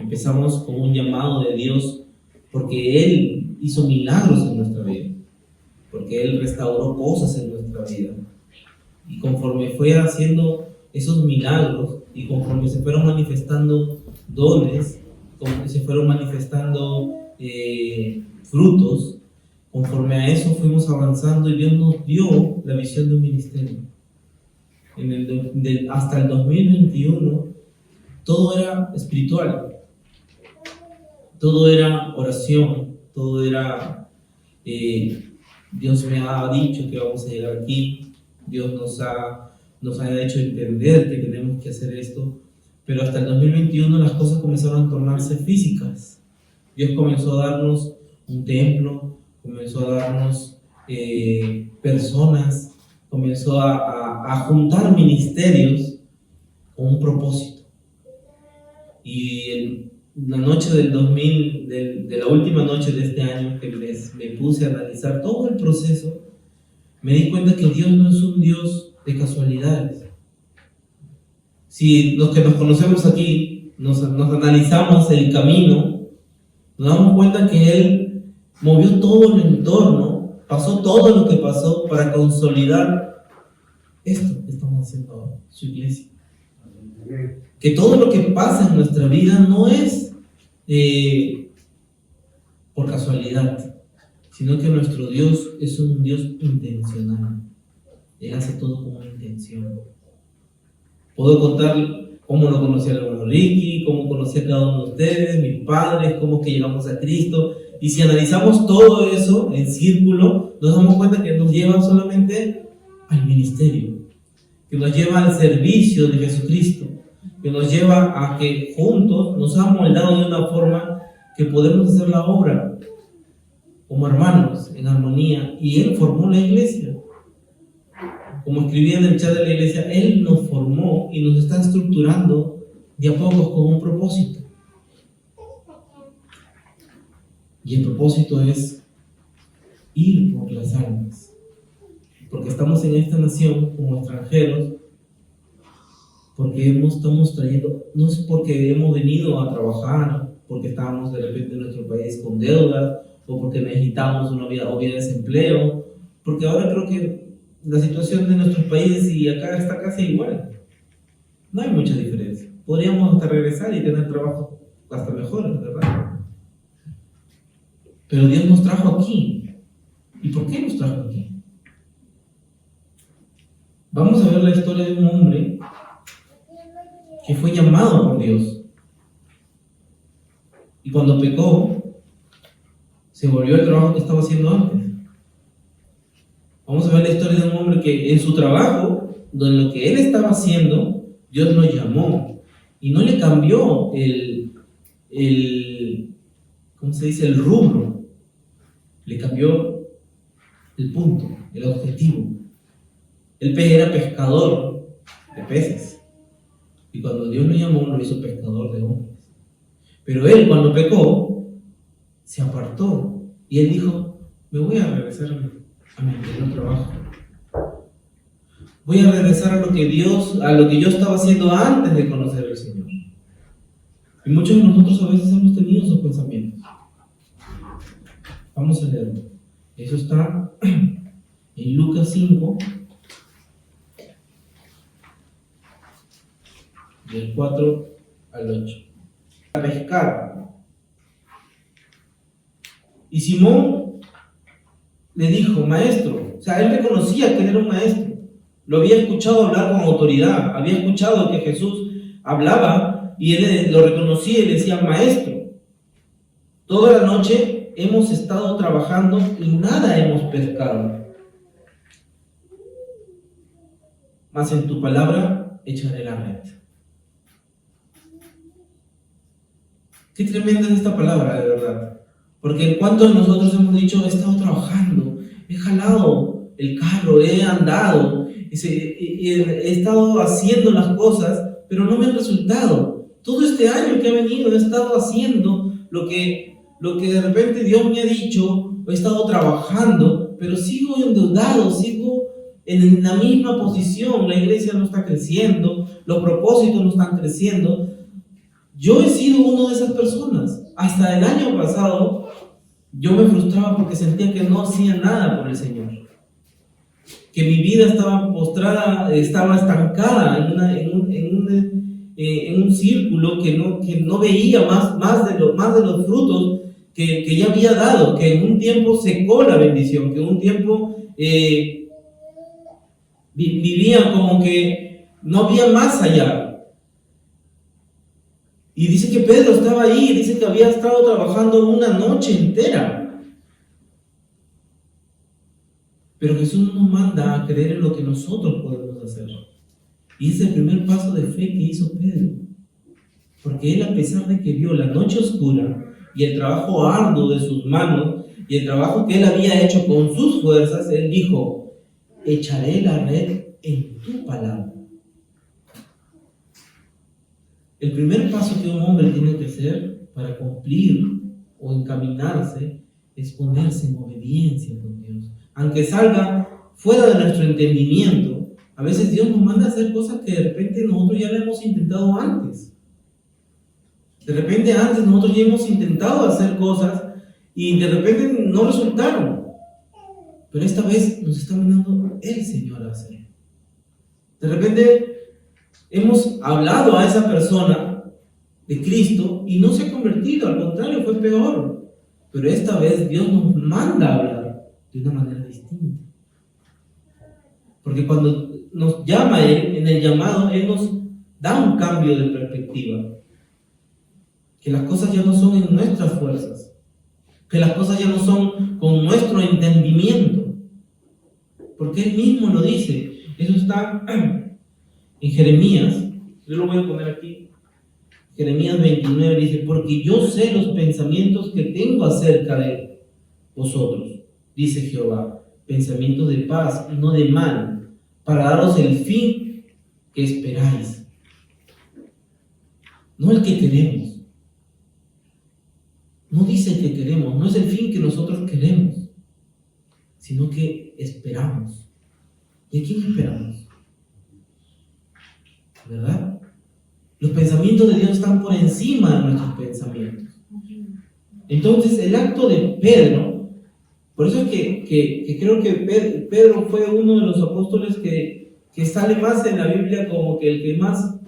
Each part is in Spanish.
Empezamos con un llamado de Dios porque Él hizo milagros en nuestra vida, porque Él restauró cosas en nuestra vida. Y conforme fue haciendo esos milagros y conforme se fueron manifestando dones, conforme se fueron manifestando frutos, conforme a eso fuimos avanzando y Dios nos dio la visión de un ministerio. Hasta el 2021 todo era espiritual, todo era oración, todo era Dios me ha dicho que vamos a llegar aquí, Dios nos ha hecho entender que tenemos que hacer esto, pero hasta el 2021 las cosas comenzaron a tornarse físicas. Dios comenzó a darnos un templo, comenzó a darnos personas, comenzó a juntar ministerios con un propósito. Y la noche del 2000, de la última noche de este año que me puse a analizar todo el proceso, me di cuenta que Dios no es un Dios de casualidades. Si los que nos conocemos aquí nos analizamos el camino, nos damos cuenta que Él movió todo el entorno, pasó todo lo que pasó para consolidar esto que estamos haciendo ahora, su iglesia. Que todo lo que pasa en nuestra vida no es por casualidad, sino que nuestro Dios es un Dios intencional. Él hace todo con una intención. Puedo contar cómo lo conocí al hermano Ricky, cómo conocí a cada uno de ustedes, mis padres, cómo que llegamos a Cristo. Y si analizamos todo eso en círculo, nos damos cuenta que nos lleva solamente al ministerio, que nos lleva al servicio de Jesucristo, que nos lleva a que juntos nos han moldado de una forma que podemos hacer la obra como hermanos, en armonía. Y Él formó la iglesia. Como escribía en el chat de la iglesia, Él nos formó y nos está estructurando de a poco con un propósito. Y el propósito es ir por las almas. Porque estamos en esta nación como extranjeros, porque estamos trayendo, no es porque hemos venido a trabajar, porque estábamos de repente en nuestro país con deudas, o porque necesitamos una vida o bien desempleo, porque ahora creo que la situación de nuestros países y acá está casi igual. No hay mucha diferencia. Podríamos hasta regresar y tener trabajo hasta mejores, ¿verdad? Pero Dios nos trajo aquí. ¿Y por qué nos trajo aquí? Vamos a ver la historia de un hombre que fue llamado por Dios. Y cuando pecó, se volvió al trabajo que estaba haciendo antes. Vamos a ver la historia de un hombre que en su trabajo, en lo que él estaba haciendo, Dios lo llamó. Y no le cambió ¿cómo se dice? El rubro. Le cambió el punto, el objetivo. Él era pescador de peces. Y cuando Dios lo llamó, lo hizo pescador de hombres. Pero él, cuando pecó, se apartó. Y él dijo, me voy a regresar a mi anterior trabajo. Voy a regresar a lo que yo estaba haciendo antes de conocer al Señor. Y muchos de nosotros a veces hemos tenido esos pensamientos. Vamos a leerlo. Eso está en Lucas 5, del 4 al 8. A pescar. Y Simón le dijo, maestro, o sea, él reconocía que él era un maestro. Lo había escuchado hablar con autoridad, había escuchado que Jesús hablaba y él lo reconocía y le decía, maestro, toda la noche hemos estado trabajando y nada hemos pescado. Mas en tu palabra echaré la red. Qué tremenda es esta palabra, de verdad. Porque ¿cuántos de nosotros hemos dicho, he estado trabajando, he jalado el carro, he andado, he estado haciendo las cosas, pero no me han resultado? Todo este año que he venido he estado haciendo lo que de repente Dios me ha dicho, he estado trabajando, pero sigo endeudado, sigo en la misma posición. La iglesia no está creciendo, los propósitos no están creciendo. Yo he sido uno de esas personas. Hasta el año pasado yo me frustraba porque sentía que no hacía nada por el Señor, que mi vida estaba postrada, estaba estancada en un círculo que no veía más de los frutos que ya había dado, que en un tiempo secó la bendición, que en un tiempo vivía como que no había más allá. Y dice que Pedro estaba ahí, dice que había estado trabajando una noche entera. Pero Jesús no nos manda a creer en lo que nosotros podemos hacer. Y ese es el primer paso de fe que hizo Pedro. Porque él, a pesar de que vio la noche oscura y el trabajo arduo de sus manos y el trabajo que él había hecho con sus fuerzas, él dijo: echaré la red en tu palabra. El primer paso que un hombre tiene que hacer para cumplir o encaminarse es ponerse en obediencia con Dios. Aunque salga fuera de nuestro entendimiento, a veces Dios nos manda a hacer cosas que de repente nosotros ya lo hemos intentado antes. De repente antes nosotros ya hemos intentado hacer cosas y de repente no resultaron. Pero esta vez nos está mandando el Señor a hacer. De repente hemos hablado a esa persona de Cristo y no se ha convertido, al contrario, fue peor. Pero esta vez Dios nos manda a hablar de una manera distinta. Porque cuando nos llama Él, en el llamado, Él nos da un cambio de perspectiva. Que las cosas ya no son en nuestras fuerzas. Que las cosas ya no son con nuestro entendimiento. Porque Él mismo lo dice. Eso está en Jeremías. Yo lo voy a poner aquí. Jeremías 29 dice: porque yo sé los pensamientos que tengo acerca de vosotros, dice Jehová, pensamientos de paz y no de mal, para daros el fin que esperáis. No el que queremos. No dice el que queremos, no es el fin que nosotros queremos, sino que esperamos. ¿Y a quién esperamos? ¿Verdad? Los pensamientos de Dios están por encima de nuestros pensamientos. Entonces, el acto de Pedro, por eso es que creo que Pedro fue uno de los apóstoles que sale más en la Biblia como que el que más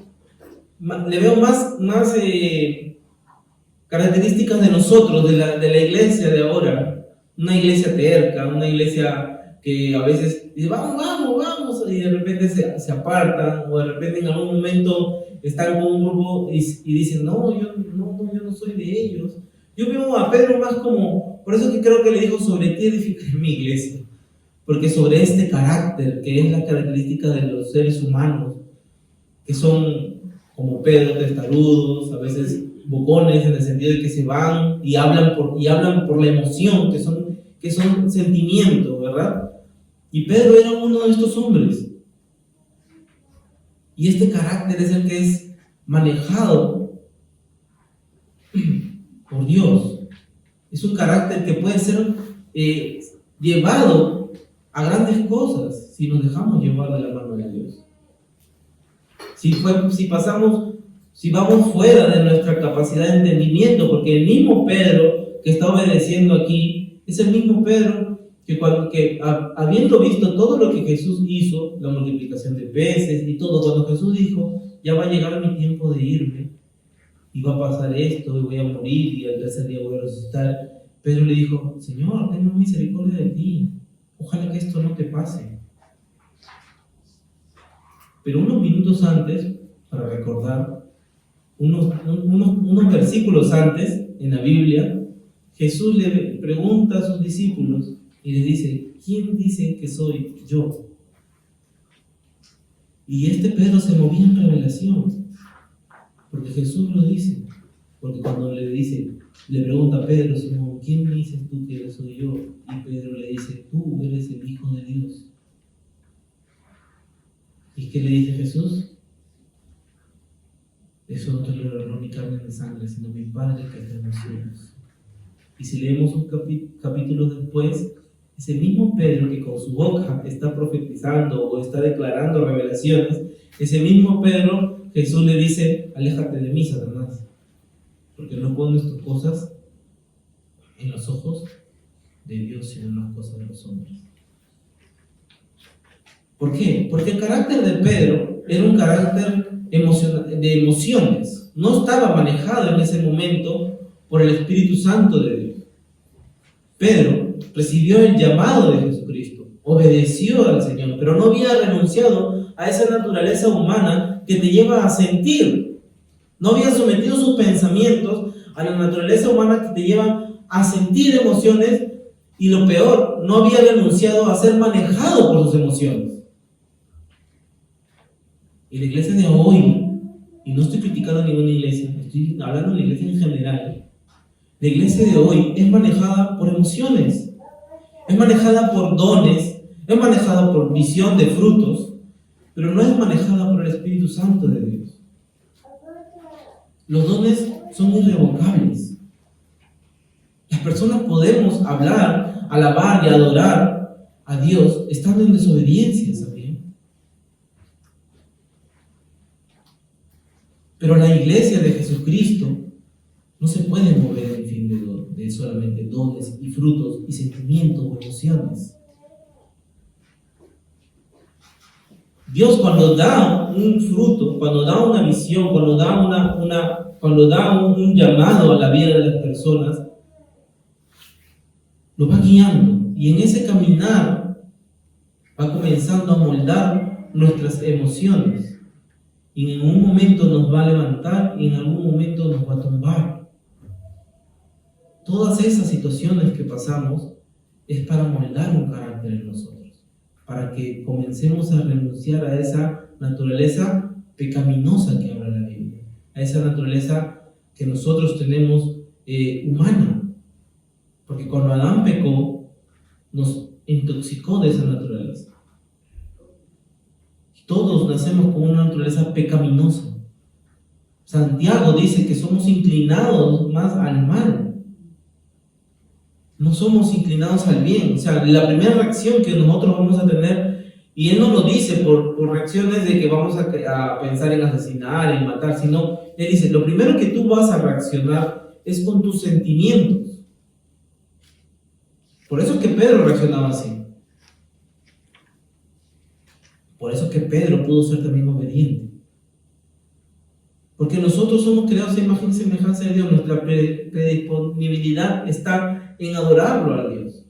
le veo más características de nosotros, de la iglesia de ahora. Una iglesia terca, una iglesia que a veces dice: vamos, y de repente se apartan, o de repente en algún momento están con un grupo y dicen: no, yo no soy de ellos. Yo veo a Pedro más como, por eso que creo que le dijo: sobre ti edificaré mi iglesia, porque sobre este carácter, que es la característica de los seres humanos, que son como Pedro, testarudos, a veces bocones, en el sentido de que se van y hablan por la emoción, que son sentimientos, ¿verdad? Y Pedro era uno de estos hombres. Y este carácter es el que es manejado por Dios. Es un carácter que puede ser llevado a grandes cosas si nos dejamos llevar de la mano de Dios. Si vamos fuera de nuestra capacidad de entendimiento, porque el mismo Pedro que está obedeciendo aquí es el mismo Pedro que habiendo visto todo lo que Jesús hizo, la multiplicación de peces y todo, cuando Jesús dijo: ya va a llegar mi tiempo de irme y va a pasar esto y voy a morir y al tercer día voy a resucitar, Pedro le dijo: Señor, tengo misericordia de ti, ojalá que esto no te pase. Pero unos minutos antes, para recordar, unos versículos antes en la Biblia, Jesús le pregunta a sus discípulos y les dice: ¿quién dice que soy yo? Y Pedro se movía en revelación, porque Jesús lo dice. Porque cuando le pregunta a Pedro: Simón, ¿quién me dices tú que soy yo? Y Pedro le dice: tú eres el Hijo de Dios. ¿Y qué le dice Jesús? Eso no te lo reveló ni carne ni sangre, sino mi Padre que está en los cielos. Y si leemos un capítulo después, ese mismo Pedro que con su boca está profetizando o está declarando revelaciones, ese mismo Pedro, Jesús le dice: aléjate de mí, Satanás, Porque no pones tus cosas en los ojos de Dios, sino en las cosas de los hombres. ¿Por qué? Porque el carácter de Pedro era un carácter de emociones. No estaba manejado en ese momento por el Espíritu Santo de Dios. Pedro recibió el llamado de Jesucristo, obedeció al Señor, pero no había renunciado a esa naturaleza humana que te lleva a sentir. No había sometido sus pensamientos a la naturaleza humana que te lleva a sentir emociones, y lo peor, no había renunciado a ser manejado por sus emociones. Y la iglesia de hoy, y no estoy criticando a ninguna iglesia, estoy hablando de la iglesia en general, la iglesia de hoy es manejada por emociones, es manejada por dones, es manejada por visión de frutos, pero no es manejada por el Espíritu Santo de Dios. Los dones son irrevocables. Las personas podemos hablar, alabar y adorar a Dios estando en desobediencia, ¿sabían? Pero la iglesia de Jesucristo no se puede mover en fin de solamente dones y frutos y sentimientos o emociones. Dios, cuando da un fruto, cuando da una visión, cuando da un llamado a la vida de las personas, lo va guiando, y en ese caminar va comenzando a moldar nuestras emociones, y en un momento nos va a levantar y en algún momento nos va a tumbar. Todas esas situaciones que pasamos es para moldar un carácter en nosotros, para que comencemos a renunciar a esa naturaleza pecaminosa que habla la Biblia, a esa naturaleza que nosotros tenemos humana. Porque cuando Adán pecó, nos intoxicó de esa naturaleza. Todos nacemos con una naturaleza pecaminosa. Santiago dice que somos inclinados más al mal. No somos inclinados al bien. O sea, la primera reacción que nosotros vamos a tener, y él no lo dice por reacciones de que vamos a pensar en asesinar, en matar, sino él dice, lo primero que tú vas a reaccionar es con tus sentimientos. Por eso es que Pedro reaccionaba así. Por eso es que Pedro pudo ser también obediente. Porque nosotros somos creados a imagen y semejanza de Dios. Nuestra predisponibilidad está en adorarlo a Dios.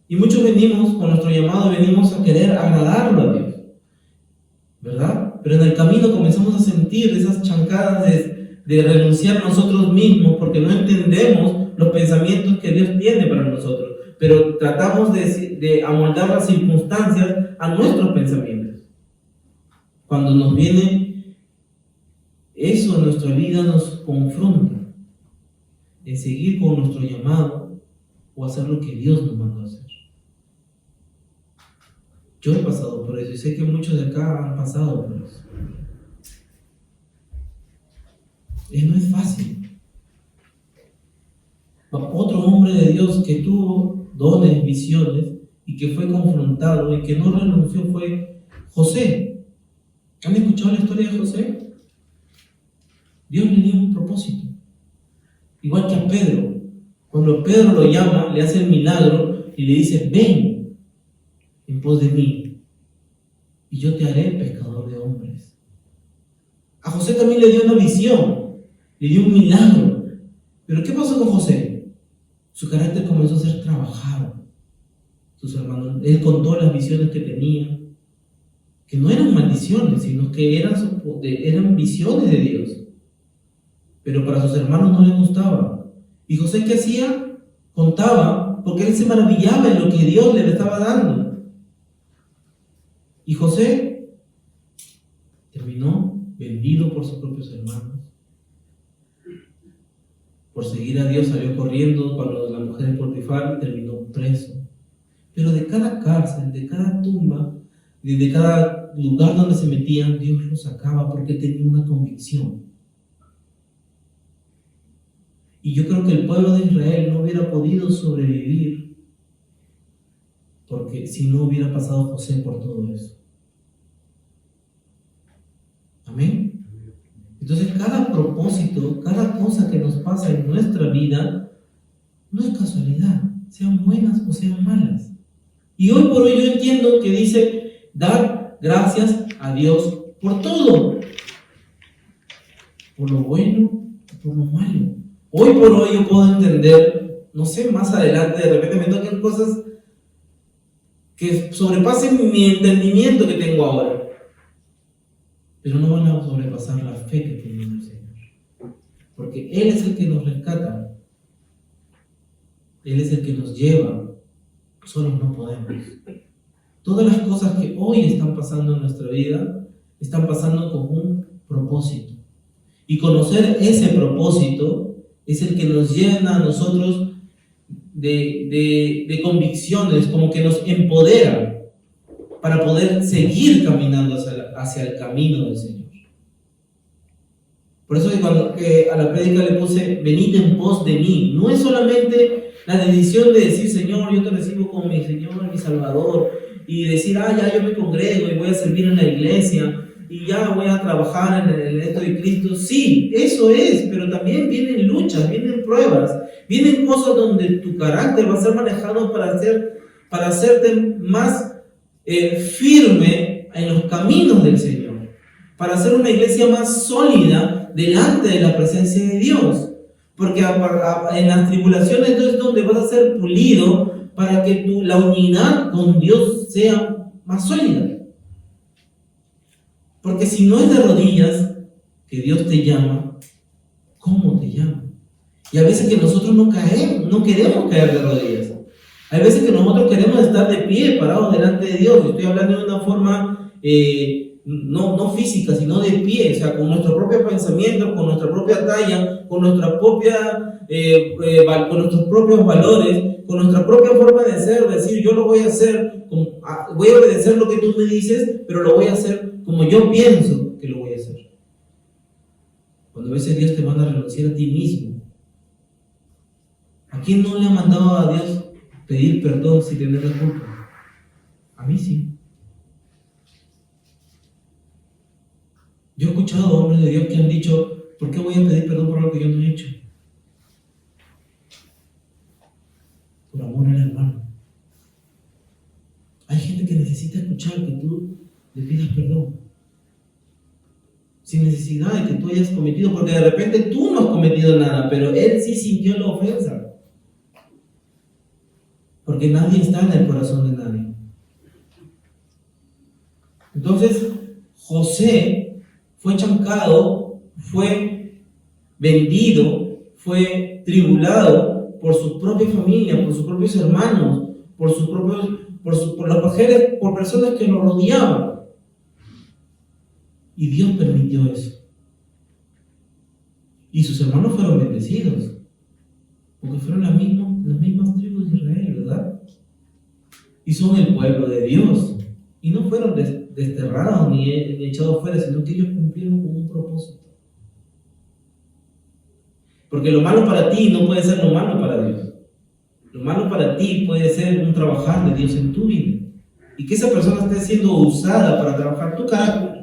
Y muchos venimos, con nuestro llamado, venimos a querer agradarlo a Dios, ¿verdad? Pero en el camino comenzamos a sentir esas chancadas de renunciar a nosotros mismos, porque no entendemos los pensamientos que Dios tiene para nosotros, pero tratamos de amoldar las circunstancias a nuestros pensamientos. Cuando nos viene eso en nuestra vida, nos confronta en seguir con nuestro llamado o hacer lo que Dios nos mandó a hacer. Yo he pasado por eso y sé que muchos de acá han pasado por eso. No es fácil. Otro hombre de Dios que tuvo dones, visiones y que fue confrontado y que no renunció fue José. ¿Han escuchado la historia de José? Dios le dio un propósito. Igual que a Pedro. Cuando Pedro lo llama, le hace el milagro y le dice, ven en pos de mí y yo te haré pescador de hombres. A José también le dio una visión, le dio un milagro. Pero ¿qué pasó con José? Su carácter comenzó a ser trabajado. Sus hermanos, él contó las visiones que tenía, que no eran maldiciones, sino que eran visiones de Dios. Pero para sus hermanos no les gustaba. ¿Y José qué hacía? Contaba, porque él se maravillaba en lo que Dios le estaba dando. Y José terminó vendido por sus propios hermanos. Por seguir a Dios salió corriendo cuando la mujer de Potifar terminó preso. Pero de cada cárcel, de cada tumba, de cada lugar donde se metían, Dios lo sacaba porque tenía una convicción. Y yo creo que el pueblo de Israel no hubiera podido sobrevivir porque si no hubiera pasado José por todo eso. Amén. Entonces, cada propósito, cada cosa que nos pasa en nuestra vida, no es casualidad, sean buenas o sean malas. Y hoy por hoy yo entiendo que dice, dar gracias a Dios por todo, por lo bueno y por lo malo. Hoy por hoy yo puedo entender, no sé, más adelante de repente me toquen cosas que sobrepasen mi entendimiento que tengo ahora, pero no van a sobrepasar la fe que tengo en el Señor, porque Él es el que nos rescata, Él es el que nos lleva, solos no podemos. Todas las cosas que hoy están pasando en nuestra vida, están pasando con un propósito, y conocer ese propósito es el que nos llena a nosotros de convicciones, como que nos empodera para poder seguir caminando hacia el camino del Señor. Por eso que cuando a la prédica le puse, venid en pos de mí, no es solamente la decisión de decir, Señor, yo te recibo como mi Señor, mi Salvador, y decir, ya yo me congrego y voy a servir en la iglesia, y ya voy a trabajar en el esto de Cristo. Sí, eso es, pero también vienen luchas, vienen pruebas, vienen cosas donde tu carácter va a ser manejado para hacerte más firme en los caminos del Señor, para hacer una iglesia más sólida delante de la presencia de Dios, porque en las tribulaciones es donde vas a ser pulido para que la unidad con Dios sea más sólida. Porque si no es de rodillas que Dios te llama, ¿cómo te llama? Y a veces que nosotros no queremos caer de rodillas. Hay veces que nosotros queremos estar de pie, parados delante de Dios. Estoy hablando de una forma no física, sino de pie, o sea, con nuestro propio pensamiento, con nuestra propia talla, con nuestra propia, con nuestros propios valores, con nuestra propia forma de ser, decir, yo lo voy a hacer, voy a obedecer lo que tú me dices, pero lo voy a hacer como yo pienso que lo voy a hacer. Cuando a veces Dios te manda a renunciar a ti mismo. ¿A quién no le ha mandado a Dios pedir perdón si tener la culpa? A mí sí. Yo he escuchado hombres de Dios que han dicho, ¿por qué voy a pedir perdón por algo que yo no he hecho? Por amor al hermano. Hay gente que necesita escuchar que tú le pidas perdón, sin necesidad de que tú hayas cometido, porque de repente tú no has cometido nada, pero él sí sintió la ofensa, porque nadie está en el corazón de nadie. Entonces José fue chancado, fue vendido, fue tribulado por su propia familia, por sus propios hermanos, por las mujeres, por personas que lo rodeaban. Y Dios permitió eso. Y sus hermanos fueron bendecidos, porque fueron las mismas tribus de Israel, ¿verdad? Y son el pueblo de Dios. Y no fueron desterrados ni echados fuera, sino que ellos cumplieron con un propósito. Porque lo malo para ti no puede ser lo malo para Dios. Lo malo para ti puede ser un trabajar de Dios en tu vida. Y que esa persona esté siendo usada para trabajar tu carácter.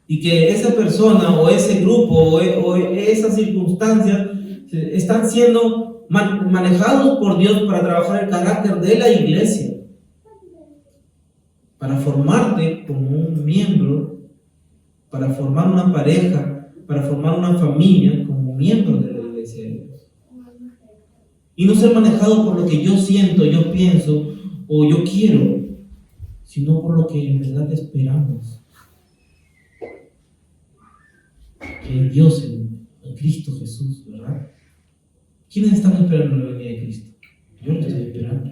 Y que esa persona o ese grupo o esas circunstancias están siendo manejados por Dios para trabajar el carácter de la iglesia, para formarte como un miembro, para formar una pareja, para formar una familia como miembro de la iglesia de Dios. Y no ser manejado por lo que yo siento, yo pienso o yo quiero, sino por lo que en verdad esperamos. Que en Dios, en Cristo Jesús, ¿verdad? ¿Quiénes están esperando la venida de Cristo? Yo lo estoy esperando.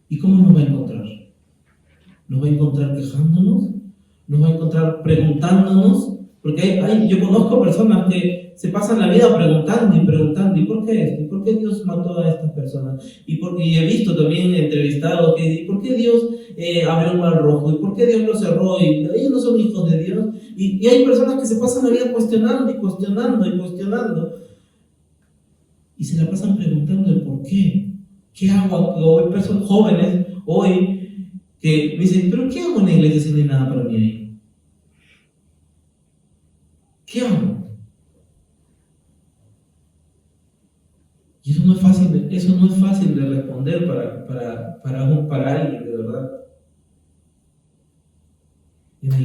¿Y cómo nos va a encontrar? ¿Nos va a encontrar quejándonos? ¿Nos va a encontrar preguntándonos? Porque yo conozco personas que se pasan la vida preguntando y preguntando, ¿y por qué esto? ¿Y por qué Dios mató a estas personas? Y he visto también entrevistados que ¿y por qué Dios abrió el mar rojo? ¿Y por qué Dios lo cerró? Y ellos no son hijos de Dios. Y hay personas que se pasan la vida cuestionando y cuestionando y cuestionando. Y se la pasan preguntando el por qué. ¿Qué hago? O hay personas jóvenes hoy que me dicen, ¿pero qué hago en la iglesia si no hay nada para mí ahí? Y eso no es fácil de responder para alguien, de verdad. En la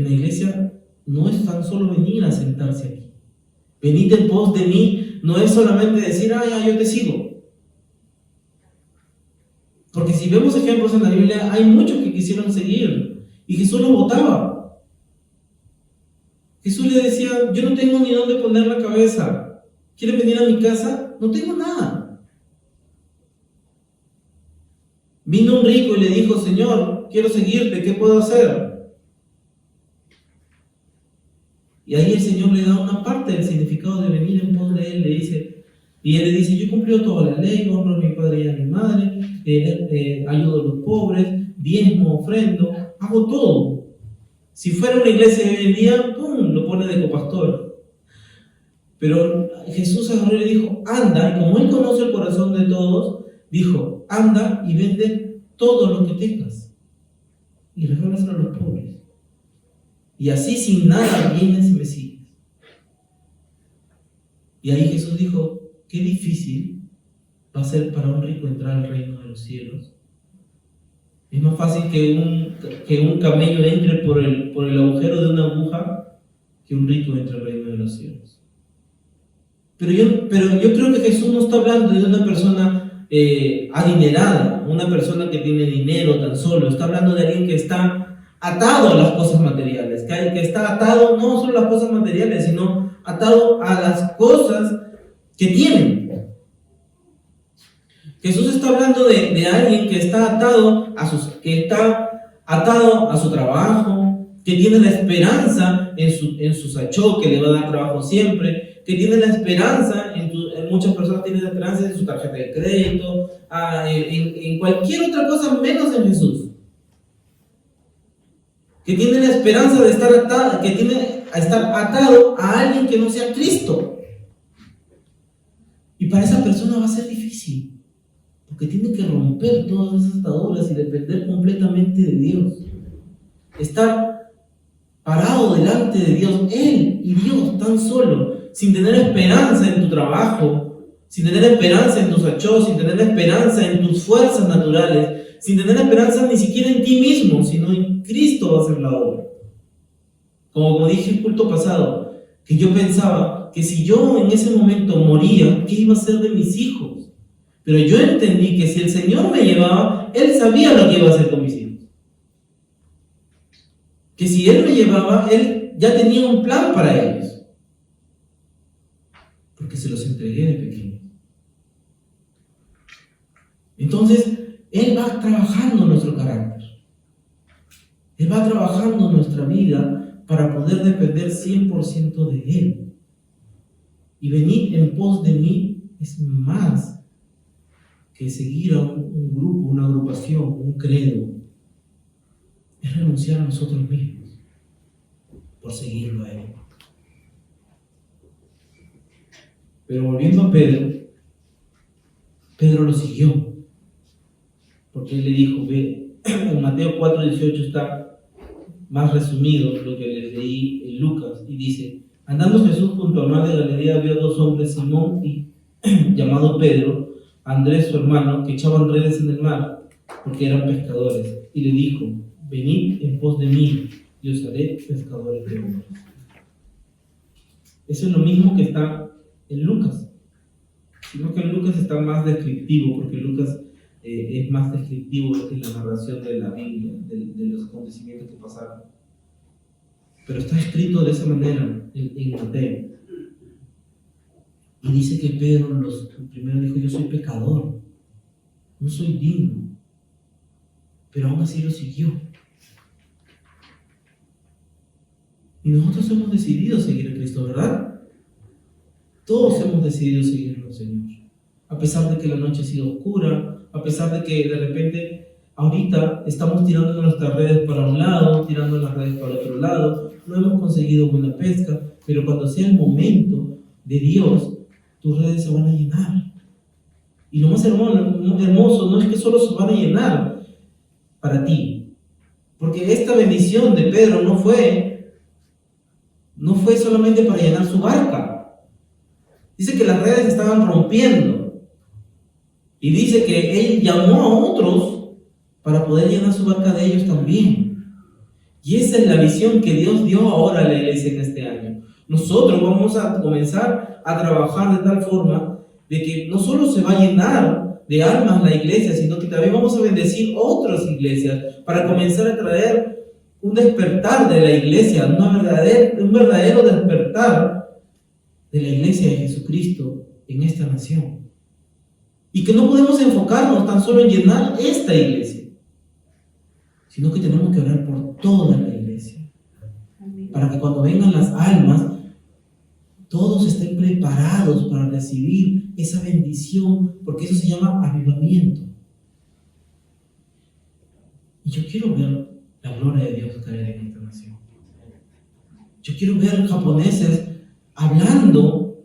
iglesia no es tan solo venir a sentarse aquí. Venid en pos de mí no es solamente decir, ya, yo te sigo. Porque si vemos ejemplos en la Biblia, hay muchos que quisieron seguir y Jesús los botaba. Jesús le decía, yo no tengo ni dónde poner la cabeza. ¿Quieren venir a mi casa? No tengo nada. Vino un rico y le dijo, Señor, quiero seguirte, ¿qué puedo hacer? Y ahí el Señor le da una parte del significado de venir en pos de Él. Y Él le dice, yo he cumplido toda la ley, honro a mi padre y a mi madre, ayudo a los pobres, diezmo, ofrendo, hago todo. Si fuera una iglesia de hoy en día, ¡pum!, lo pone de copastor. Pero Jesús agarró y le dijo, anda, y como Él conoce el corazón de todos, dijo, anda y vende todo lo que tengas y regálaselo a los pobres. Y así sin nada vienes y me sigues. Y ahí Jesús dijo, qué difícil va a ser para un rico entrar al reino de los cielos. Es más fácil que un camello entre por el agujero de una aguja que un rico entre al reino de los cielos. Pero yo creo que Jesús no está hablando de una persona adinerada, una persona que tiene dinero tan solo. Está hablando de alguien que está atado a las cosas materiales, que está atado no solo a las cosas materiales, sino atado a las cosas que tienen. Jesús está hablando de alguien que está atado a su trabajo, que tiene la esperanza en su sachó, que le va a dar trabajo siempre, que tiene la esperanza, muchas personas tienen la esperanza en su tarjeta de crédito, en cualquier otra cosa menos en Jesús. Que tiene la esperanza de estar atado a alguien que no sea Cristo. Y para esa persona va a ser difícil, porque tiene que romper todas esas ataduras y depender completamente de Dios. Estar parado delante de Dios, Él y Dios tan solo, sin tener esperanza en tu trabajo, sin tener esperanza en tus achos, sin tener esperanza en tus fuerzas naturales, sin tener esperanza ni siquiera en ti mismo, sino en Cristo va a hacer la obra. Como dije el culto pasado, que yo pensaba que si yo en ese momento moría, ¿qué iba a hacer de mis hijos? Pero yo entendí que si el Señor me llevaba, Él sabía lo que iba a hacer con mis hijos. Que si Él me llevaba, Él ya tenía un plan para ellos. Porque se los entregué de pequeño. Entonces, Él va trabajando nuestro carácter. Él va trabajando nuestra vida para poder depender 100% de Él. Y venir en pos de mí es más que seguir a un grupo, una agrupación, un credo. Es renunciar a nosotros mismos por seguirlo a Él. Pero volviendo a Pedro lo siguió. Porque Él le dijo, ve, en Mateo 4:18 está más resumido lo que les leí en Lucas, y dice, andando Jesús junto al mar de Galilea, vio a dos hombres, Simón llamado Pedro, Andrés su hermano, que echaban redes en el mar, porque eran pescadores, y le dijo, venid en pos de mí, y os haré pescadores de hombres. Eso es lo mismo que está en Lucas, sino que en Lucas está más descriptivo, porque Lucas es más descriptivo en la narración de la Biblia, de los acontecimientos que pasaron. Pero está escrito de esa manera en Mateo. Y dice que Pedro primero dijo, yo soy pecador, no soy digno, pero aún así lo siguió. Y nosotros hemos decidido seguir a Cristo, ¿verdad? Todos hemos decidido seguirlo al Señor. A pesar de que la noche ha sido oscura, a pesar de que de repente ahorita estamos tirando nuestras redes para un lado, tirando las redes para otro lado, no hemos conseguido buena pesca, pero cuando sea el momento de Dios, tus redes se van a llenar. Y lo más hermoso no es que solo se van a llenar para ti, porque esta bendición de Pedro no fue solamente para llenar su barca. Dice que las redes estaban rompiendo. Y dice que Él llamó a otros para poder llenar su barca de ellos también. Y esa es la visión que Dios dio ahora a la iglesia en este año. Nosotros vamos a comenzar a trabajar de tal forma de que no solo se va a llenar de almas la iglesia, sino que también vamos a bendecir otras iglesias para comenzar a traer un despertar de la iglesia, un verdadero despertar de la iglesia de Jesucristo en esta nación. Y que no podemos enfocarnos tan solo en llenar esta iglesia, sino que tenemos que orar por toda la iglesia. Amén. Para que cuando vengan las almas, todos estén preparados para recibir esa bendición, porque eso se llama avivamiento. Y yo quiero ver la gloria de Dios caer en esta nación. Yo quiero ver japoneses hablando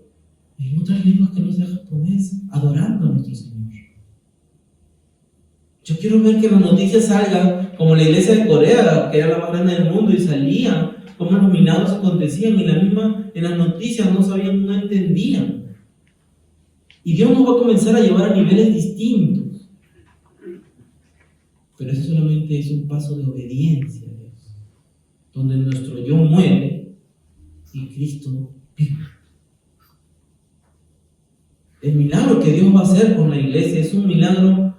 en otras lenguas que no sea japonés, adorando a nuestro Señor. Yo quiero ver que las noticias salgan como la iglesia de Corea, que era la más grande del mundo, y salían como los milagros acontecían, y en las noticias no sabían, no entendían. Y Dios nos va a comenzar a llevar a niveles distintos. Pero eso solamente es un paso de obediencia a Dios, donde nuestro yo muere y Cristo vive. El milagro que Dios va a hacer con la iglesia es un milagro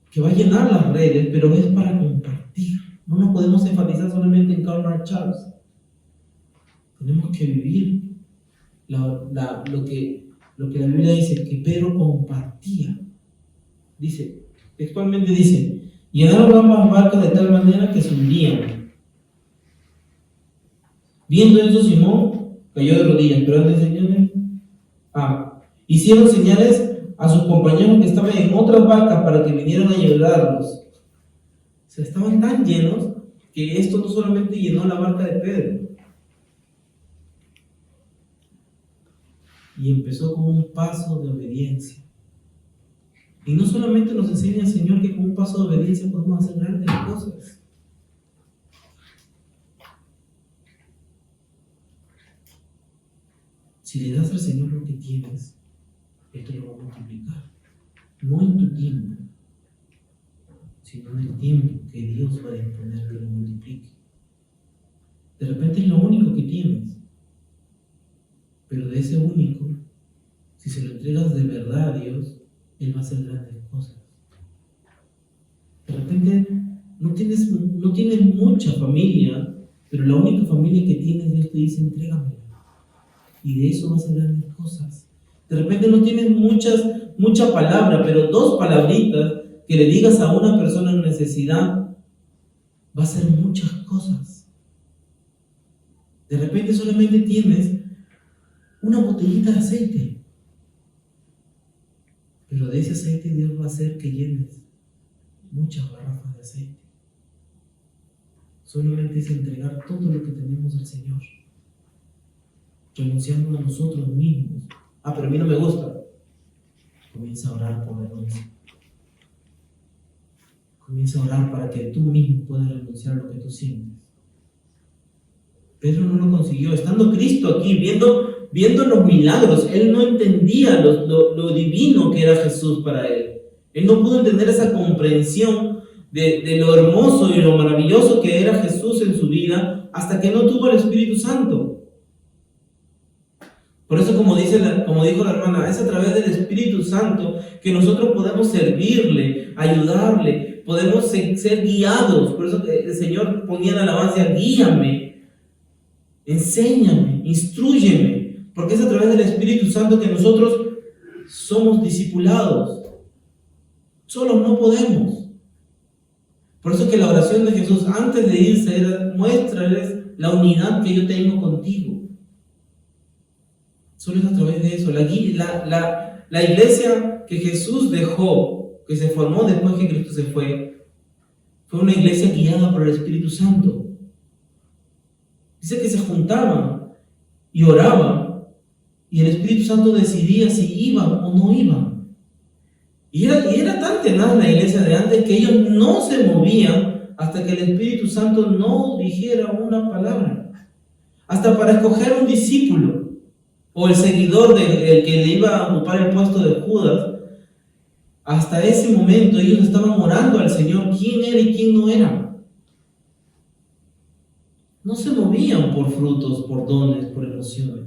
que va a llenar las redes, pero es para compartir. No nos podemos enfatizar solamente en Karl Marx. Tenemos que vivir lo que la Biblia dice, que Pedro compartía. Dice, textualmente dice, llenaron ambas barcas de tal manera que se hundían. Viendo esto, Simón cayó de rodillas, pero antes señales, hicieron señales a sus compañeros que estaban en otras barcas para que vinieran a ayudarlos. O sea, estaban tan llenos que esto no solamente llenó la barca de Pedro. Y empezó con un paso de obediencia. Y no solamente nos enseña el Señor que con un paso de obediencia podemos hacer grandes cosas. Si le das al Señor lo que tienes, esto lo va a multiplicar. No en tu tiempo, sino en el tiempo que Dios va a disponer que lo multiplique. De repente es lo único que tienes, pero de ese único, si se lo entregas de verdad a Dios, Él va a hacer grandes cosas. De repente no tienes mucha familia, pero la única familia que tienes, Dios te dice, entrégamela. Y de eso va a hacer grandes cosas. De repente no tienes mucha palabra, pero 2 palabritas que le digas a una persona en necesidad, va a hacer muchas cosas. De repente solamente tienes una botellita de aceite, pero de ese aceite Dios va a hacer que llenes muchas garrafas de aceite. Solamente es entregar todo lo que tenemos al Señor, renunciando a nosotros mismos. Pero a mí no me gusta. Comienza a orar por renuncia. Comienza a orar para que tú mismo puedas renunciar a lo que tú sientes. Pedro no lo consiguió. Estando Cristo aquí, viendo los milagros, él no entendía lo divino que era Jesús para él. Él no pudo entender esa comprensión de lo hermoso y lo maravilloso que era Jesús en su vida hasta que no tuvo el Espíritu Santo. Por eso, como dijo la hermana, es a través del Espíritu Santo que nosotros podemos servirle, ayudarle, podemos ser guiados. Por eso el Señor ponía en alabanza, guíame, enséñame, instrúyeme, porque es a través del Espíritu Santo que nosotros somos discipulados. Solos no podemos. Por eso que la oración de Jesús antes de irse era: muéstrales la unidad que yo tengo contigo. Solo es a través de eso. La iglesia que Jesús dejó, que se formó después que Cristo se fue una iglesia guiada por el Espíritu Santo. Dice que se juntaban y oraban, y el Espíritu Santo decidía si iban o no iban. Y era tan tenaz la iglesia de antes que ellos no se movían hasta que el Espíritu Santo no dijera una palabra. Hasta para escoger un discípulo o el seguidor del que le iba a ocupar el puesto de Judas, Hasta ese momento ellos estaban orando al Señor quién era y quién no era. No se movían por frutos, por dones, por emociones.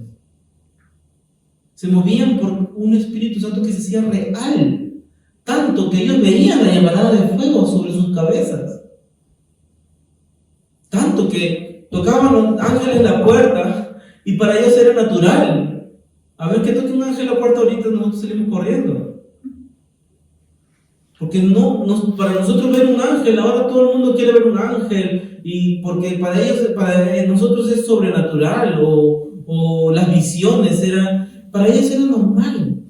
Se movían por un Espíritu Santo que se hacía real. Tanto que ellos veían la llamarada de fuego sobre sus cabezas. Tanto que tocaban los ángeles la puerta y para ellos era natural. A ver, que toque un ángel la puerta ahorita, nosotros salimos corriendo. Porque para nosotros ver un ángel, ahora todo el mundo quiere ver un ángel, y porque para ellos, para nosotros es sobrenatural, o las visiones, para ellos era normal.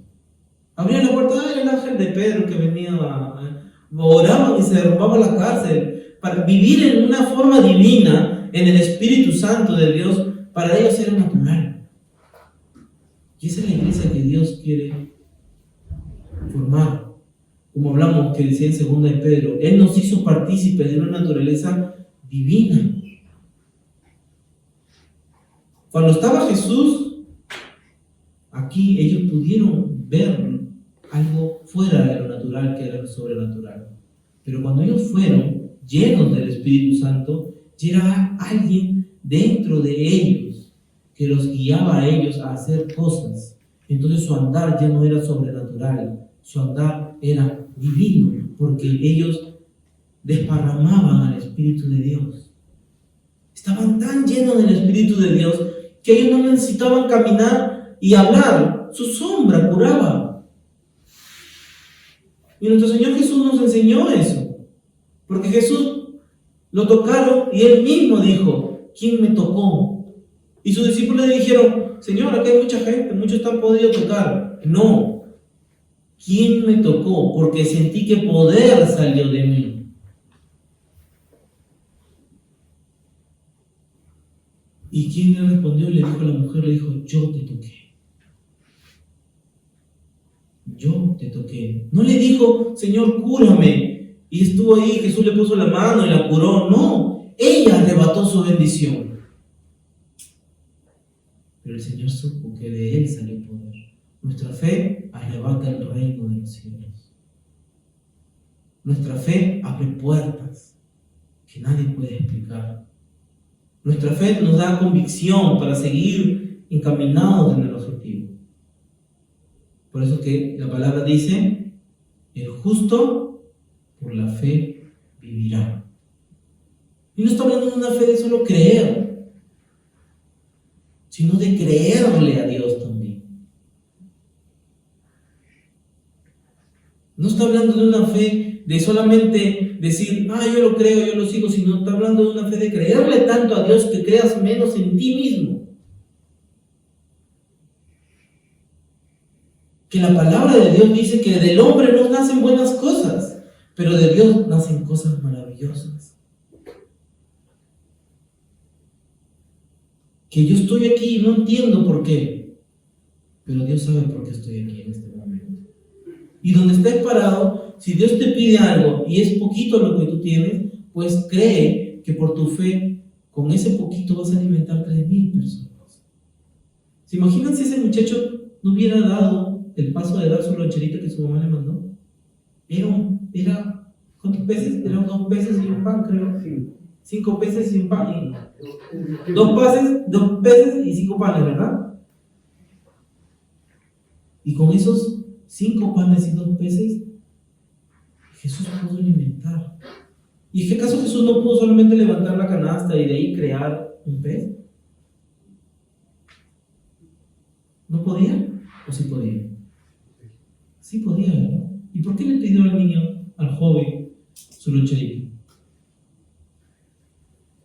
Abrían la puerta, era el ángel de Pedro que venía, oraban y se derrumbaba la cárcel. Para vivir en una forma divina, en el Espíritu Santo de Dios, para ellos era natural. Y esa es la iglesia que Dios quiere formar. Como hablamos, que decía en 2 de Pedro, Él nos hizo partícipes de una naturaleza divina. Cuando estaba Jesús aquí, ellos pudieron ver algo fuera de lo natural, que era lo sobrenatural. Pero cuando ellos fueron llenos del Espíritu Santo, ya era alguien dentro de ellos que los guiaba a ellos a hacer cosas. Entonces su andar ya no era sobrenatural, su andar era divino, porque ellos desparramaban al Espíritu de Dios. Estaban tan llenos del Espíritu de Dios que ellos no necesitaban caminar y hablar, su sombra curaba. Y nuestro Señor Jesús nos enseñó eso, porque Jesús lo tocaron y Él mismo dijo, ¿quién me tocó? Y sus discípulos le dijeron, Señor, aquí hay mucha gente, muchos te han podido tocar. No. ¿Quién me tocó? Porque sentí que poder salió de mí. ¿Y quién le respondió? Le dijo a la mujer, le dijo, yo te toqué. Yo te toqué. No le dijo, Señor, cúrame. Y estuvo ahí, Jesús le puso la mano y la curó. No, ella arrebató su bendición. Pero el Señor supo que de Él salió poder. Nuestra fe arrebata el reino de los cielos. Nuestra fe abre puertas que nadie puede explicar. Nuestra fe nos da convicción para seguir encaminados en el objetivo. Por eso que la palabra dice, el justo por la fe vivirá. Y no está hablando de una fe de solo creer, sino de creerle a Dios también. No está hablando de una fe de solamente decir, yo lo creo, yo lo sigo, sino está hablando de una fe de creerle tanto a Dios que creas menos en ti mismo. Que la palabra de Dios dice que del hombre no nacen buenas cosas, pero de Dios nacen cosas maravillosas. Que yo estoy aquí y no entiendo por qué, pero Dios sabe por qué estoy aquí en este momento. Y donde estés parado, si Dios te pide algo y es poquito lo que tú tienes, pues cree que por tu fe, con ese poquito vas a alimentar 3,000 personas. ¿Se imaginan si ese muchacho no hubiera dado el paso de dar su loncherita que su mamá le mandó? Era ¿cuántos peces? Eran 2 peces y un pan, creo. 5 peces y un pan. 2 peces y 5 panes, ¿verdad? Y con esos 5 panes y 2 peces, Jesús pudo alimentar. ¿Y es que acaso Jesús no pudo solamente levantar la canasta y de ahí crear un pez? ¿No podía? ¿O sí podía? Sí podía, ¿verdad? ¿Y por qué le pidió al niño, al joven, su loncherito?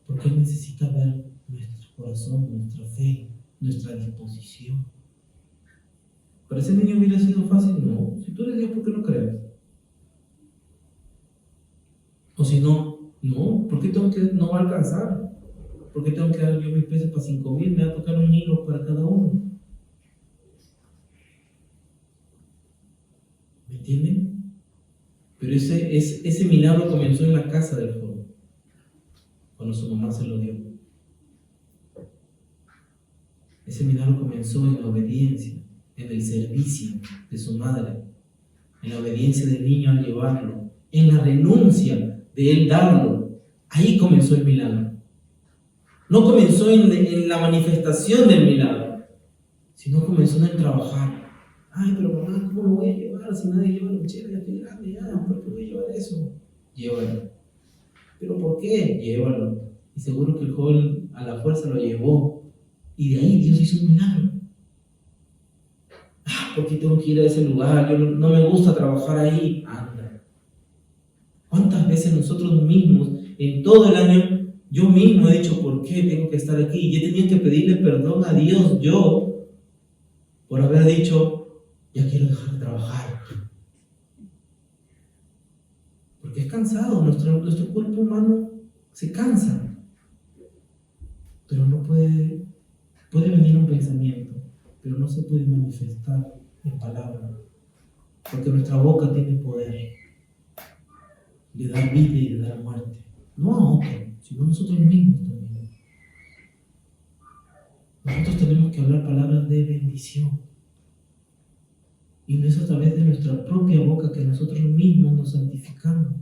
Porque él necesita ver nuestro corazón, nuestra fe, nuestra disposición. ¿Para ese niño hubiera sido fácil? No. Si tú eres Dios, ¿por qué no crees? O si no, ¿por qué no va a alcanzar? ¿Por qué tengo que dar yo mis peces para 5,000? Me va a tocar un hilo para cada uno. ¿Me entienden? Pero ese milagro comenzó en la casa del joven, cuando su mamá se lo dio. Ese milagro comenzó en la obediencia, en el servicio de su madre. en la obediencia del niño al llevarlo, en la renuncia de él darlo. Ahí comenzó el milagro. No comenzó en la manifestación del milagro, sino comenzó en el trabajar. Ay, pero mamá, ¿cómo lo voy a llevar si nadie lleva lonchera? Ya estoy grande, ya, ¿por qué voy a llevar eso? Llévalo. ¿Pero por qué? Llévalo. Y seguro que el joven a la fuerza lo llevó. Y de ahí Dios hizo un milagro. ¿Por qué tengo que ir a ese lugar? Yo no me gusta trabajar ahí. Anda. ¿Cuántas veces nosotros mismos, en todo el año, yo mismo he dicho, ¿por qué tengo que estar aquí? Y he tenido que pedirle perdón a Dios, yo, por haber dicho, ya quiero dejar de trabajar. Porque es cansado, nuestro cuerpo humano se cansa. Pero no puede venir un pensamiento, pero no se puede manifestar en palabras. Porque nuestra boca tiene poder de dar vida y de dar muerte. No a otro, sino a nosotros mismos también. Nosotros tenemos que hablar palabras de bendición. Y no es a través de nuestra propia boca que nosotros mismos nos santificamos.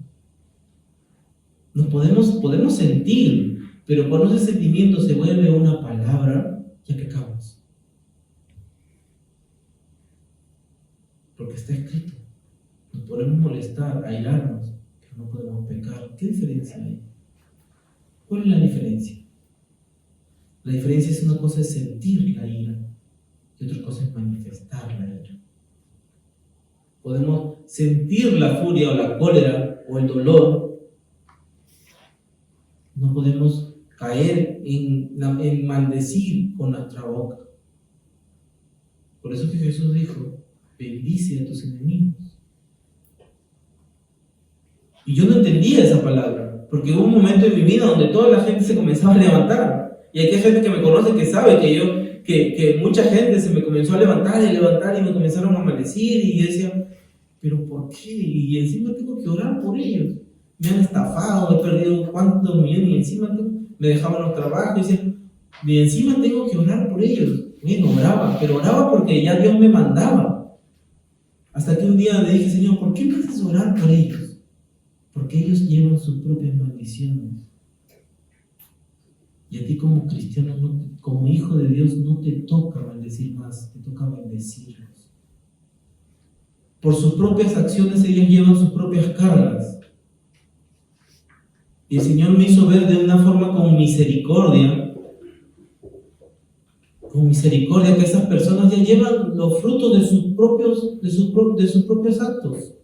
Nos podemos sentir, pero cuando ese sentimiento se vuelve una palabra, ya pecamos. Porque está escrito. Nos podemos molestar, airarnos, pero no podemos pecar. ¿Qué diferencia hay? ¿Cuál es la diferencia? La diferencia es una cosa es sentir la ira y otra cosa es manifestar la ira. Podemos sentir la furia o la cólera o el dolor. No podemos caer en maldecir con nuestra boca. Por eso que Jesús dijo, bendice a tus enemigos. Y yo no entendía esa palabra, porque hubo un momento en mi vida donde toda la gente se comenzaba a levantar. Y hay gente que me conoce que sabe que mucha gente se me comenzó a levantar y me comenzaron a maldecir. Y yo decía, ¿pero por qué? Y encima tengo que orar por ellos. Me han estafado, he perdido cuántos millones y encima me dejaban los trabajos y encima tengo que orar por ellos. Bueno, oraba porque ya Dios me mandaba. Hasta que un día le dije, Señor, ¿por qué me haces orar por ellos? Porque ellos llevan sus propias maldiciones. Y a ti como cristiano, como hijo de Dios, no te toca maldecir más, te toca bendecirlos. Por sus propias acciones ellos llevan sus propias cargas. Y el Señor me hizo ver de una forma con misericordia que esas personas ya llevan los frutos de sus propios actos.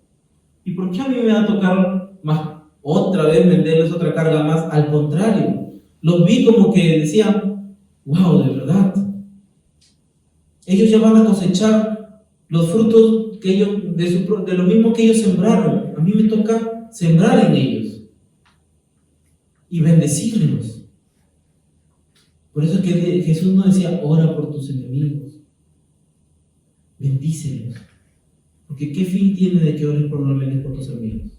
¿Y por qué a mí me va a tocar más otra vez venderles otra carga más? Al contrario, los vi como que decían, wow, de verdad. Ellos ya van a cosechar los frutos que ellos, de lo mismo que ellos sembraron. A mí me toca sembrar en ellos y bendecirlos. Por eso que Jesús no decía, ora por tus enemigos, bendícelos. Porque ¿qué fin tiene de que ores por tus amigos?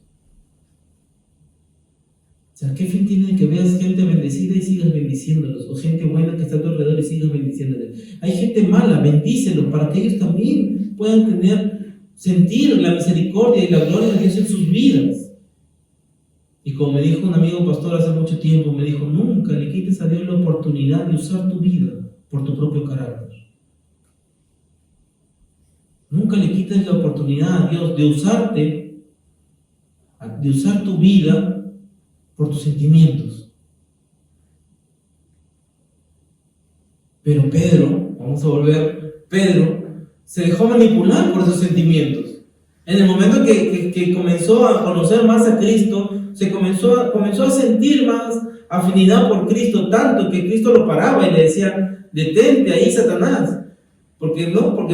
O sea, ¿qué fin tiene de que veas gente bendecida y sigas bendiciéndolos? O gente buena que está a tu alrededor y sigas bendiciéndolos. Hay gente mala, bendícelos para que ellos también puedan sentir la misericordia y la gloria de Dios en sus vidas. Y como me dijo un amigo pastor hace mucho tiempo, me dijo, nunca le quites a Dios la oportunidad de usar tu vida por tu propio carácter. Nunca le quites la oportunidad a Dios de usar tu vida por tus sentimientos. Pero Pedro se dejó manipular por esos sentimientos. En el momento que comenzó a conocer más a Cristo, comenzó a sentir más afinidad por Cristo, tanto que Cristo lo paraba y le decía, detente ahí, Satanás, porque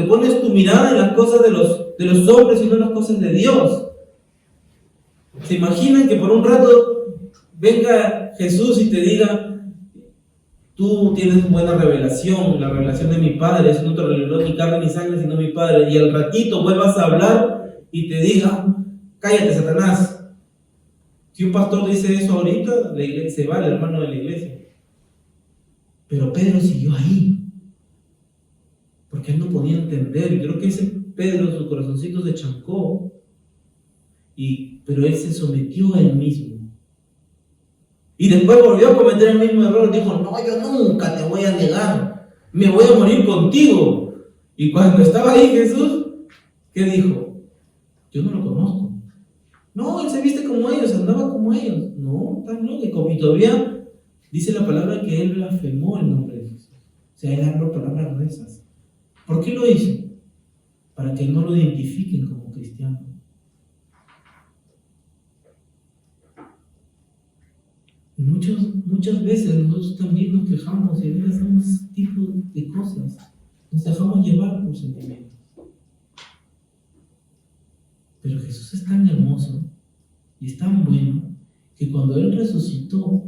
pones tu mirada en las cosas de los hombres y no en las cosas de Dios. ¿Se imaginan que por un rato venga Jesús y te diga, tú tienes buena revelación, la revelación de mi Padre, eso no te reveló ni carne ni sangre, sino mi Padre, y al ratito vuelvas a hablar y te diga, cállate, Satanás? Si un pastor dice eso ahorita, la iglesia, se va el hermano de la iglesia. Pero Pedro siguió ahí, porque él no podía entender, y creo que ese Pedro, su corazoncito se chancó, pero él se sometió a él mismo. Y después volvió a cometer el mismo error. Dijo, no, yo nunca te voy a negar. Me voy a morir contigo. Y cuando estaba ahí Jesús, ¿qué dijo? Yo no lo conozco. No, él se viste como ellos, andaba como ellos. No, tan lógico. Y todavía dice la palabra que él blasfemó el nombre de Jesús. O sea, él habló palabras gruesas. ¿Por qué lo hizo? Para que no lo identifiquen como cristiano. Y muchas veces nosotros también nos quejamos y a veces hacemos ese tipo de cosas. Nos dejamos llevar por sentimientos. Pero Jesús es tan hermoso y es tan bueno que cuando Él resucitó,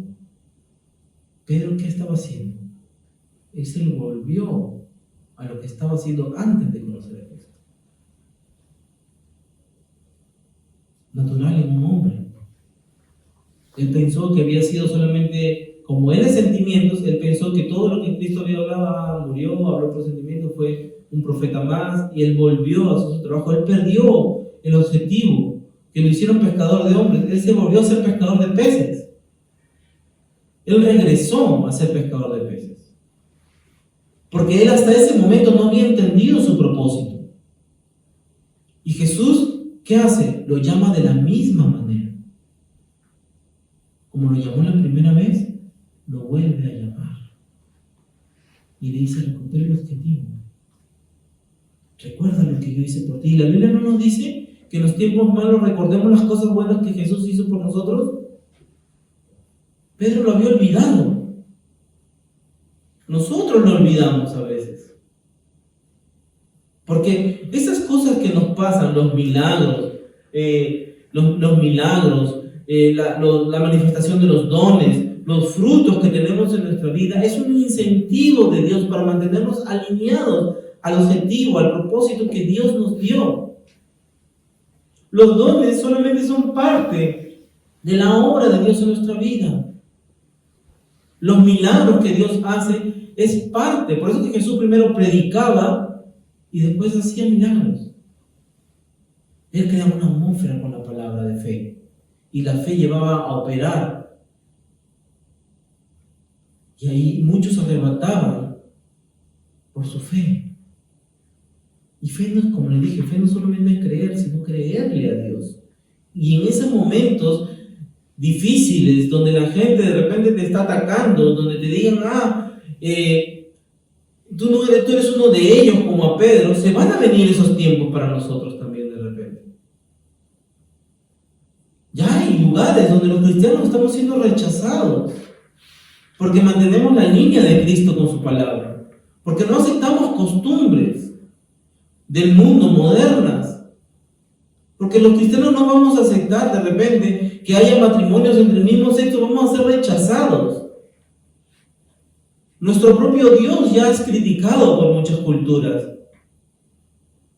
Pedro, ¿qué estaba haciendo? Él se volvió a lo que estaba haciendo antes de conocer a Cristo. Natural en un hombre. Él pensó que había sido solamente, como él de sentimientos, él pensó que todo lo que Cristo había hablado, murió, habló por sentimientos, fue un profeta más, y él volvió a hacer su trabajo. Él perdió el objetivo, que lo hicieron pescador de hombres. Él se volvió a ser pescador de peces. Él regresó a ser pescador de peces. Porque él hasta ese momento no había entendido su propósito. Y Jesús, ¿qué hace? Lo llama de la misma manera. Como lo llamó la primera vez, lo vuelve a llamar. Y le dice, recupera el objetivo. Recuerda lo que yo hice por ti. Y la Biblia no nos dice que en los tiempos malos recordemos las cosas buenas que Jesús hizo por nosotros. Pedro lo había olvidado. Nosotros lo olvidamos a veces. Porque esas cosas que nos pasan, los milagros, la manifestación de los dones, los frutos que tenemos en nuestra vida, es un incentivo de Dios para mantenernos alineados al objetivo, al propósito que Dios nos dio. Los dones solamente son parte de la obra de Dios en nuestra vida. Los milagros que Dios hace es parte. Por eso que Jesús primero predicaba y después hacía milagros. Él creaba una atmósfera con la palabra de fe. Y la fe llevaba a operar. Y ahí muchos arrebataban por su fe. Y fe no es, como les dije, fe no solamente es creer, sino creerle a Dios. Y en esos momentos difíciles, donde la gente de repente te está atacando, donde te digan, tú eres uno de ellos, como a Pedro, se van a venir esos tiempos para nosotros también de repente. Ya hay lugares donde los cristianos estamos siendo rechazados, porque mantenemos la línea de Cristo con su palabra, porque no aceptamos costumbres del mundo modernas, porque los cristianos no vamos a aceptar de repente que haya matrimonios entre el mismo sexo, vamos a ser rechazados. Nuestro propio Dios ya es criticado por muchas culturas.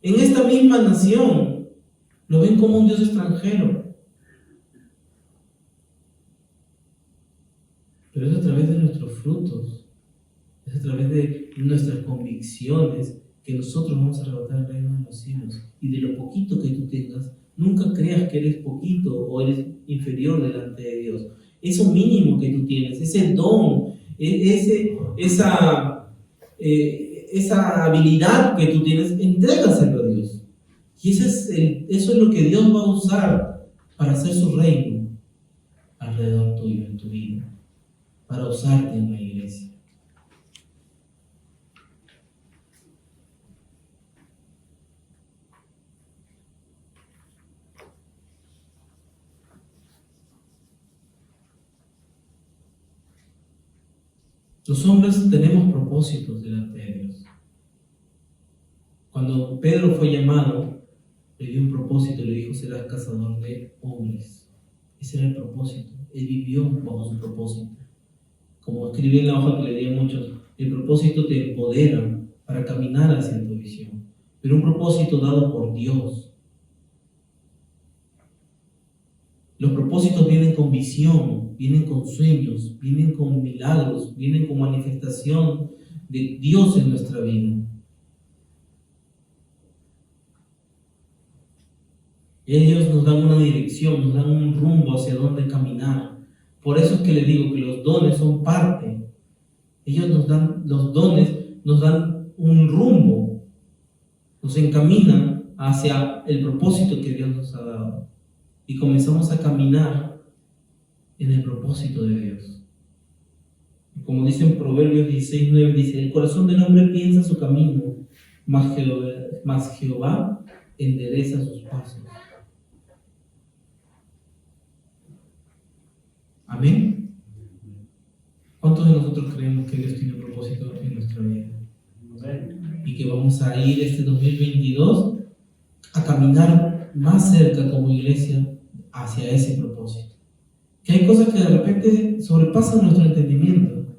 En esta misma nación lo ven como un Dios extranjero. Pero es a través de nuestros frutos, es a través de nuestras convicciones que nosotros vamos a arrebatar el reino de los cielos. Y de lo poquito que tú tengas, nunca creas que eres poquito o eres inferior delante de Dios. Eso mínimo que tú tienes, ese don, esa habilidad que tú tienes, entrégaselo a Dios. Y eso es lo que Dios va a usar para hacer su reino alrededor tuyo, en tu vida, para usarte en la iglesia. Los hombres tenemos propósitos delante de Dios. Cuando Pedro fue llamado, le dio un propósito, le dijo, serás cazador de hombres. Ese era el propósito. Él vivió bajo su propósito. Como escribí en la hoja que le di a muchos, el propósito te empodera para caminar hacia tu visión. Pero un propósito dado por Dios. Los propósitos vienen con visión, vienen con sueños, vienen con milagros, vienen con manifestación de Dios en nuestra vida. Ellos nos dan una dirección, nos dan un rumbo hacia dónde caminar. Por eso es que les digo que los dones son parte. Ellos nos dan, los dones nos dan un rumbo, nos encaminan hacia el propósito que Dios nos ha dado. Y comenzamos a caminar en el propósito de Dios. Como dice en Proverbios 16:9, dice: el corazón del hombre piensa su camino, mas Jehová endereza sus pasos. Amén. ¿Cuántos de nosotros creemos que Dios tiene un propósito en nuestra vida? Y que vamos a ir este 2022 a caminar más cerca como iglesia hacia ese propósito. Que hay cosas que de repente sobrepasan nuestro entendimiento,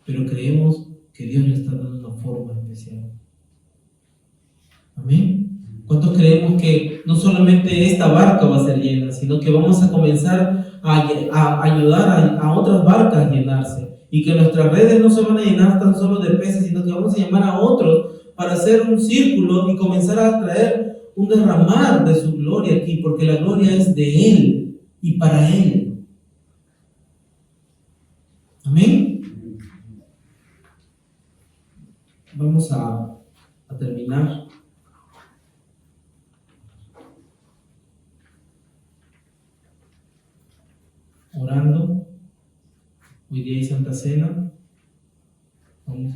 pero creemos que Dios le está dando una forma especial. Amén. ¿Cuántos creemos que no solamente esta barca va a ser llena, sino que vamos a comenzar a ayudar a otras barcas a llenarse? Y que nuestras redes no se van a llenar tan solo de peces, sino que vamos a llamar a otros para hacer un círculo y comenzar a traer un derramar de su gloria aquí, porque la gloria es de Él y para Él. Amén. Vamos a terminar. Orando. Hoy día hay Santa Cena. Vamos a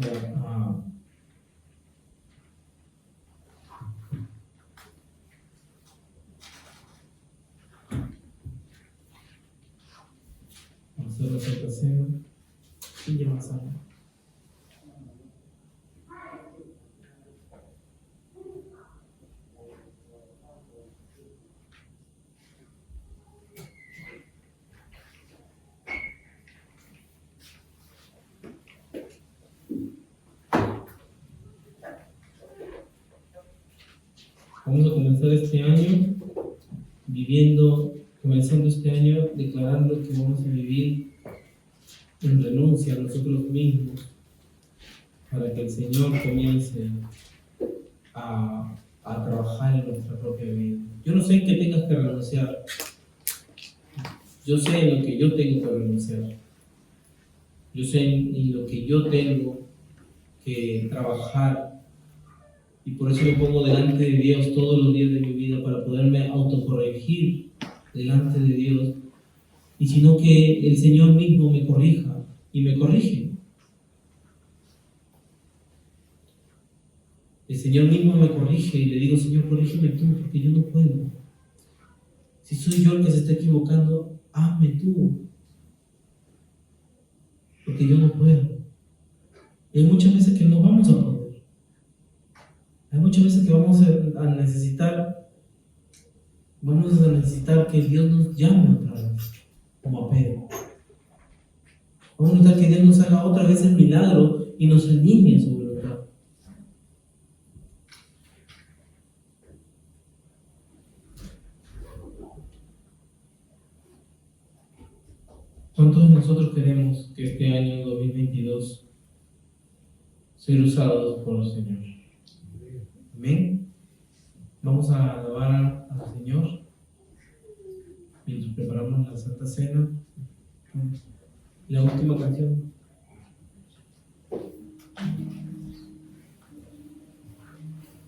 hacer la Santa Cena y llevar sangre. Vamos a comenzar este año comenzando este año declarando que vamos a vivir en renuncia a nosotros mismos para que el Señor comience a trabajar en nuestra propia vida. Yo no sé en qué tengas que renunciar. Yo sé en lo que yo tengo que renunciar. Yo sé en lo que yo tengo que trabajar. Y por eso me pongo delante de Dios todos los días de mi vida para poderme autocorregir delante de Dios. Y sino que el Señor mismo me corrija y me corrige. El Señor mismo me corrige y le digo: Señor, corrígeme tú, porque yo no puedo. Si soy yo el que se está equivocando, hazme tú, porque yo no puedo. Y hay muchas veces que no vamos a poder. Hay muchas veces que vamos a necesitar que Dios nos llame otra vez, como a Pedro. Vamos a necesitar que Dios nos haga otra vez el milagro y nos alinee a su voluntad. ¿Cuántos de nosotros queremos que este año 2022 sea usado por el Señor? Amén. Vamos a alabar al Señor mientras preparamos la Santa Cena. La última canción.